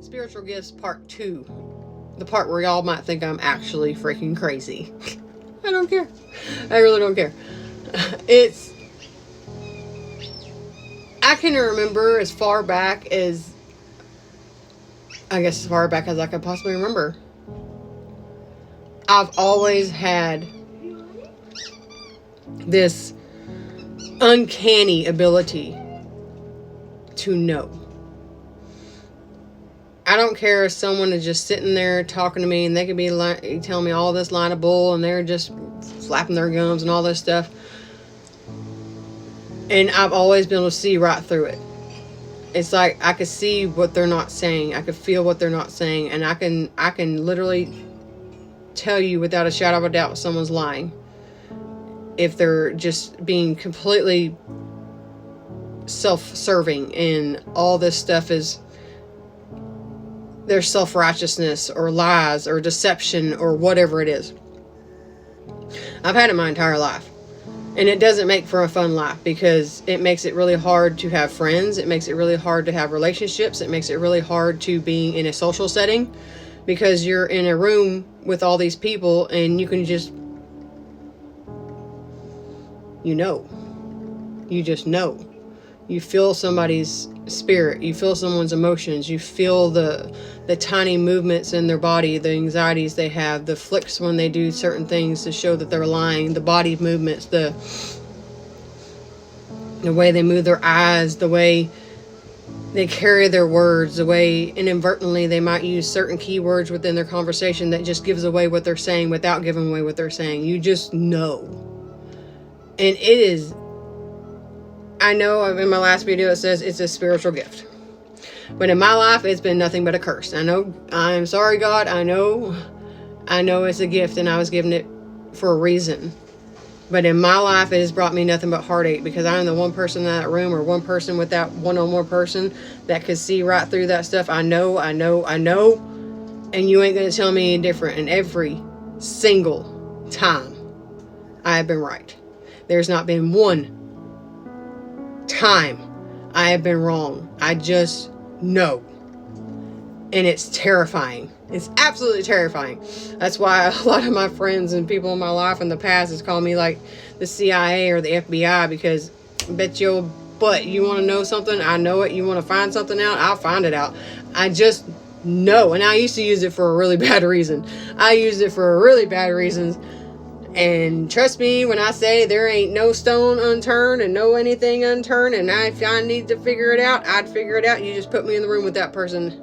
Spiritual Gifts Part 2. The part where y'all might think I'm actually freaking crazy. I don't care. I really don't care. I can remember as far back as, I guess as far back as I could possibly remember. I've always had this uncanny ability to know. I don't care if someone is just sitting there talking to me and they could be telling me all this line of bull and they're just flapping their gums and all this stuff. And I've always been able to see right through it. It's like I could see what they're not saying. I could feel what they're not saying. And I can literally tell you without a shadow of a doubt if someone's lying. If they're just being completely self-serving and all this stuff is their self-righteousness or lies or deception or whatever it is. I've had it my entire life. And it doesn't make for a fun life because it makes it really hard to have friends. It makes it really hard to have relationships. It makes it really hard to be in a social setting because you're in a room with all these people and you can just, you just know. You feel somebody's spirit. You feel someone's emotions. You feel the tiny movements in their body, the anxieties they have, the flicks when they do certain things to show that they're lying, the body movements, the way they move their eyes, the way they carry their words, the way inadvertently they might use certain keywords within their conversation that just gives away what they're saying without giving away what they're saying. You just know. And it is... I know in my last video it says it's a spiritual gift. But in my life, it's been nothing but a curse. I know, I'm sorry, God. I know it's a gift and I was given it for a reason. But in my life, it has brought me nothing but heartache because I am the one person in that room or one person with that one-on-one person that could see right through that stuff. I know. And you ain't going to tell me any different. And every single time, I have been right. There's not been one time I have been wrong. I just know. And it's terrifying. It's absolutely terrifying. That's why a lot of my friends and people in my life in the past has called me like the CIA or the FBI because bet your butt you want to know something, I know it. You want to find something out, I'll find it out. I just know. And I used to use it for a really bad reason. I used it for really bad reasons. And trust me when I say there ain't no stone unturned and no anything unturned. And if I need to figure it out, I'd figure it out. You just put me in the room with that person.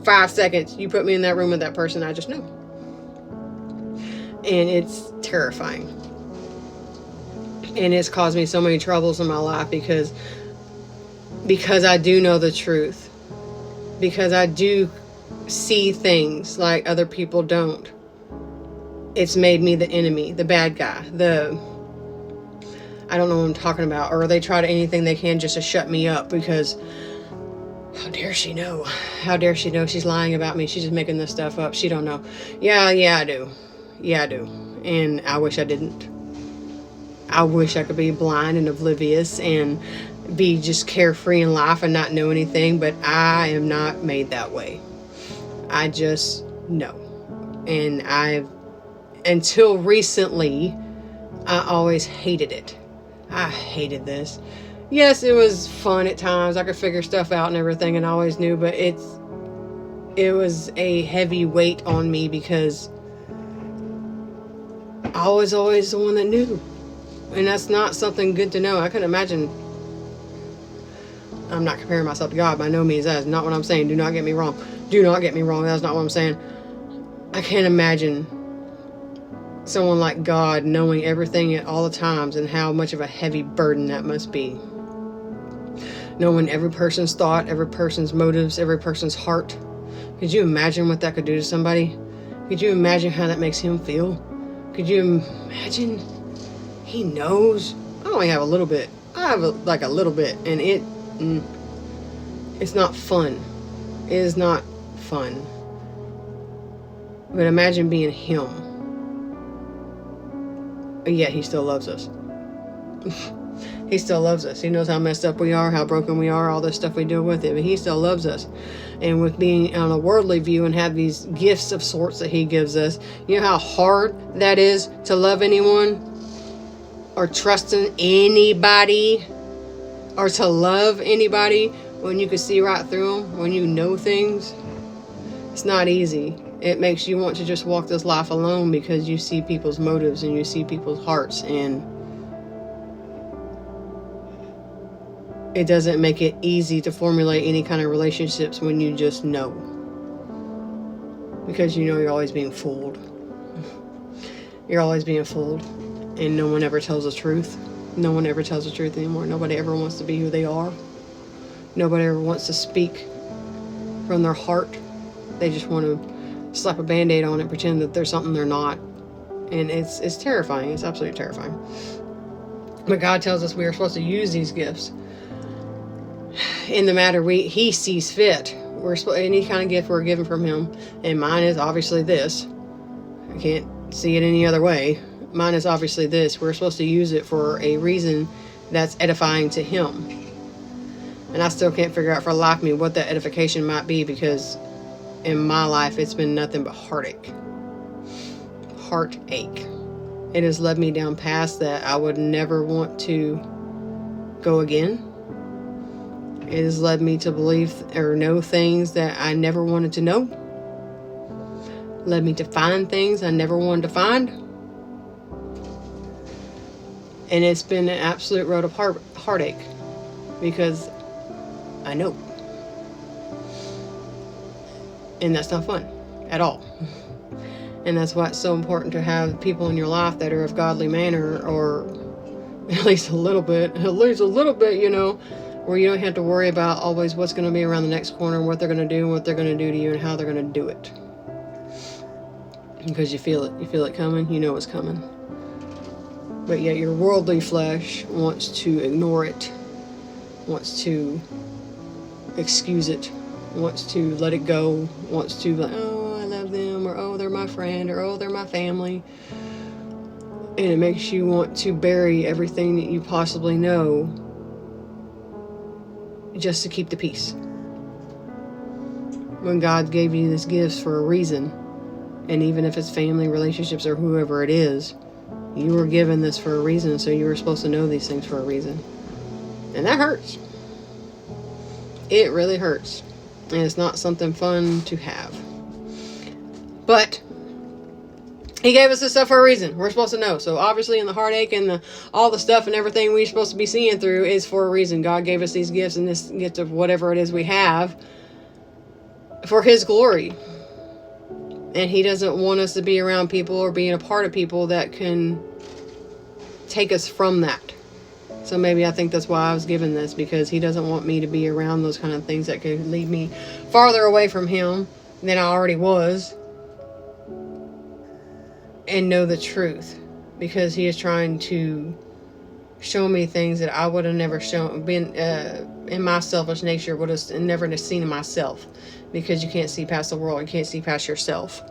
5 seconds. You put me in that room with that person. I just know. And it's terrifying. And it's caused me so many troubles in my life because I do know the truth. Because I do see things like other people don't. It's made me the enemy, the bad guy, I don't know what I'm talking about. Or they try to anything they can just to shut me up because how dare she know? How dare she know she's lying about me? She's just making this stuff up. She don't know. Yeah, I do. Yeah, I do. And I wish I didn't. I wish I could be blind and oblivious and be just carefree in life and not know anything, but I am not made that way. I just know. And until recently, I always hated it. I hated this. Yes, it was fun at times. I could figure stuff out and everything and I always knew, but it was a heavy weight on me because I was always the one that knew. And that's not something good to know. I couldn't imagine. I'm not comparing myself to God by no means. That is not what I'm saying. Do not get me wrong. Do not get me wrong. That's not what I'm saying. I can't imagine someone like God knowing everything at all the times and how much of a heavy burden that must be. Knowing every person's thought, every person's motives, every person's heart. Could you imagine what that could do to somebody? Could you imagine how that makes him feel? Could you imagine? He knows. I only have a little bit. I have like a little bit. And it's not fun. It is not fun. But imagine being him. Yet he still loves us. He still loves us. He knows how messed up we are, how broken we are, all this stuff we deal with it, but he still loves us. And with being on a worldly view and have these gifts of sorts that he gives us, you know how hard that is to love anyone or trust in anybody or to love anybody when you can see right through them, when you know things. It's not easy. It makes you want to just walk this life alone because you see people's motives and you see people's hearts, and it doesn't make it easy to formulate any kind of relationships when you just know. Because you know you're always being fooled. You're always being fooled. And no one ever tells the truth. No one ever tells the truth anymore. Nobody ever wants to be who they are. Nobody ever wants to speak from their heart. They just want to slap a band-aid on it and pretend that they're something they're not. And it's terrifying. It's absolutely terrifying. But God tells us we are supposed to use these gifts in the matter he sees fit. We're supposed, any kind of gift we're given from him, and mine is obviously this. I can't see it any other way. Mine is obviously this. We're supposed to use it for a reason that's edifying to him. And I still can't figure out for the life of me what that edification might be, because in my life it's been nothing but heartache. Heartache. It has led me down paths that I would never want to go again. It has led me to believe or know things that I never wanted to know. Led me to find things I never wanted to find. And it's been an absolute road of heartache, because I know. And that's not fun at all. And that's why it's so important to have people in your life that are of godly manner, or at least a little bit, you know, where you don't have to worry about always what's going to be around the next corner and what they're going to do and what they're going to do to you and how they're going to do it. Because you feel it. You feel it coming. You know it's coming. But yet your worldly flesh wants to ignore it, wants to excuse it, wants to let it go, wants to like, oh, I love them, or oh, they're my friend, or oh, they're my family. And it makes you want to bury everything that you possibly know just to keep the peace. When God gave you these gifts for a reason, and even if it's family, relationships, or whoever it is, you were given this for a reason, so you were supposed to know these things for a reason. And that hurts. It really hurts. And it's not something fun to have. But he gave us this stuff for a reason. We're supposed to know. So obviously in the heartache and all the stuff and everything we're supposed to be seeing through is for a reason. God gave us these gifts and this gift of whatever it is we have for his glory. And he doesn't want us to be around people or being a part of people that can take us from that. So maybe I think that's why I was given this, because he doesn't want me to be around those kind of things that could lead me farther away from him than I already was, and know the truth, because he is trying to show me things that I would have never been in my selfish nature, would have never seen in myself, because you can't see past the world, you can't see past yourself,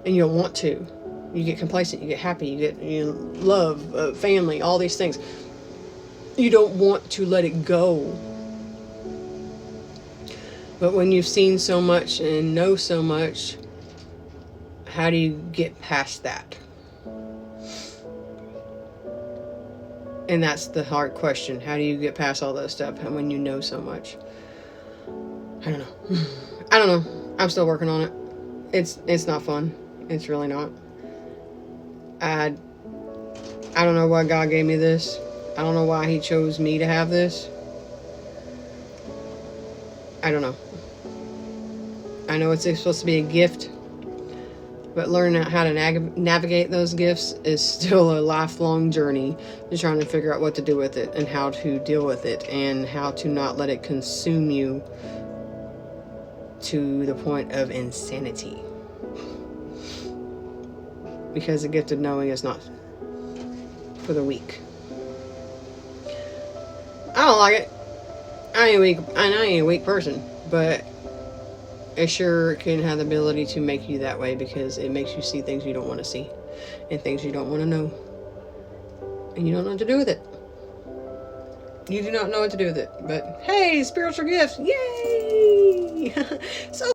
and you don't want to. You get complacent, you get happy, you love, family, all these things. You don't want to let it go. But when you've seen so much and know so much, how do you get past that? And that's the hard question. How do you get past all that stuff when you know so much? I don't know. I don't know. I'm still working on it. It's not fun. It's really not. I don't know why God gave me this. I don't know why he chose me to have this. I don't know. I know it's supposed to be a gift, but learning how to navigate those gifts is still a lifelong journey. Just trying to figure out what to do with it and how to deal with it and how to not let it consume you to the point of insanity. Because the gift of knowing is not for the weak. I don't like it. I ain't a weak person, but it sure can have the ability to make you that way, because it makes you see things you don't want to see and things you don't want to know, and you don't know what to do with it. You do not know what to do with it. But hey, spiritual gifts. Yay! So